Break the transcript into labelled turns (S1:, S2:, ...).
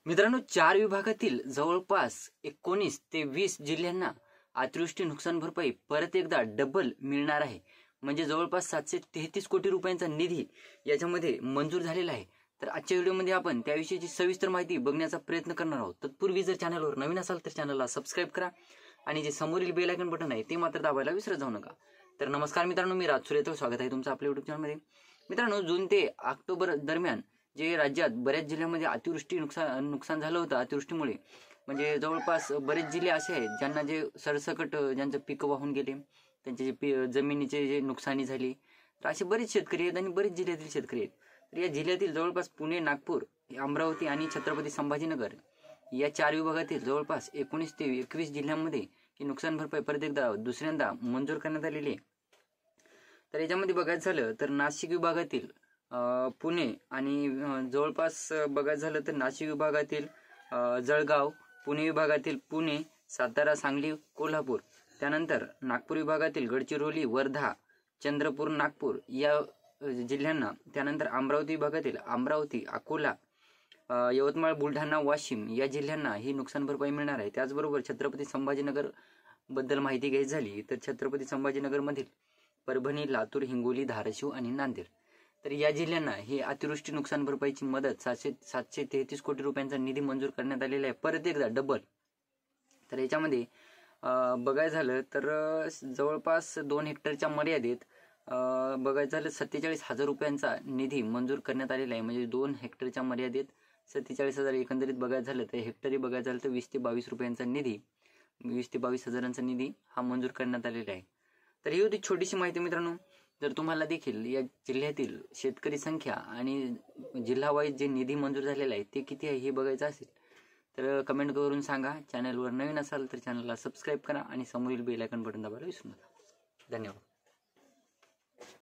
S1: मित्रांनो, 4 विभागातील जवळपास 19 ते 20 जिल्ह्यांना अतिवृष्टी नुकसान भरपाई परत एकदा डबल मिळणार आहे. म्हणजे जवळपास 733 कोटी रुपयांचा निधी याच्यामध्ये मंजूर झालेला आहे. तर आजच्या व्हिडिओमध्ये आपण त्याविषयीची सविस्तर माहिती बघण्याचा प्रयत्न करणार आहोत. तत्पूर्वी जर चॅनलवर नवीन असाल तर चॅनलला सबस्क्राईब करा आणि जे समोरील बेल आयकॉन बटन आहे ते मात्र दाबायला विसरत जाऊ नका. तर नमस्कार मित्रांनो, मी राज सुरेतो, स्वागत आहे तुमचं आपल्या युट्यूब चॅनलमध्ये. मित्रांनो, जून ते ऑक्टोबर दरम्यान जे राज्यात बऱ्याच जिल्ह्यांमध्ये अतिवृष्टी नुकसान झालं होतं अतिवृष्टीमुळे. म्हणजे जवळपास बरेच जिल्हे असे आहेत ज्यांना जे सरसकट ज्यांचं पिकं वाहून गेले, त्यांचे जे जमिनीचे जे नुकसानी झाली. तर असे बरेच शेतकरी आहेत आणि बरेच जिल्ह्यातील शेतकरी आहेत. तर या जिल्ह्यातील जवळपास पुणे, नागपूर, अमरावती आणि छत्रपती संभाजीनगर या 4 विभागातील जवळपास 19 ते 21 जिल्ह्यांमध्ये ही नुकसान भरपाई परत एकदा दुसऱ्यांदा मंजूर करण्यात आलेली आहे. तर याच्यामध्ये बघायचं झालं तर नाशिक विभागातील पुणे आणि जवळपास बघायचं झालं तर नाशिक विभागातील जळगाव, पुणे विभागातील पुणे, सातारा, सांगली, कोल्हापूर, त्यानंतर नागपूर विभागातील गडचिरोली, वर्धा, चंद्रपूर, नागपूर या जिल्ह्यांना, त्यानंतर अमरावती विभागातील अमरावती, अकोला, यवतमाळ, बुलढाणा, वाशिम या जिल्ह्यांना ही नुकसान भरपाई मिळणार आहे. त्याचबरोबर छत्रपती संभाजीनगर बद्दल माहिती घ्यायची झाली तर छत्रपती संभाजीनगर मधील परभणी, लातूर, हिंगोली, धाराशिव आणि नांदेड तर या जिल्ह्यांना ही अतिवृष्टी नुकसान भरपाईची मदत 733 कोटी रुपयांचा निधी मंजूर करण्यात आलेला आहे, परत एकदा डबल. तर याच्यामध्ये बघायचं झालं तर जवळपास 2 हेक्टरच्या मर्यादेत बघायचं झालं 47,000 रुपयांचा निधी मंजूर करण्यात आलेला आहे. म्हणजे 2 हेक्टरच्या मर्यादेत 47,000 एकंदरीत बघायचं झालं तर हेक्टरी बघायचं झालं तर 20 ते 22 रुपयांचा निधी, 20 ते 22 हजारांचा निधी हा मंजूर करण्यात आलेला आहे. तर ही होती छोटीशी माहिती मित्रांनो. जर तुम्हाला देखील या जिल्ह्यातील शेतकरी संख्या आणि जिल्हा वाईज जे निधी मंजूर झालेला आहे ते किती आहे हे बघायचं असेल तर कमेंट करून सांगा. चॅनलवर नवीन असाल तर चॅनलला सबस्क्राईब करा आणि समोरील बेल आयकॉन बटन दाबायला विसरू नका. धन्यवाद.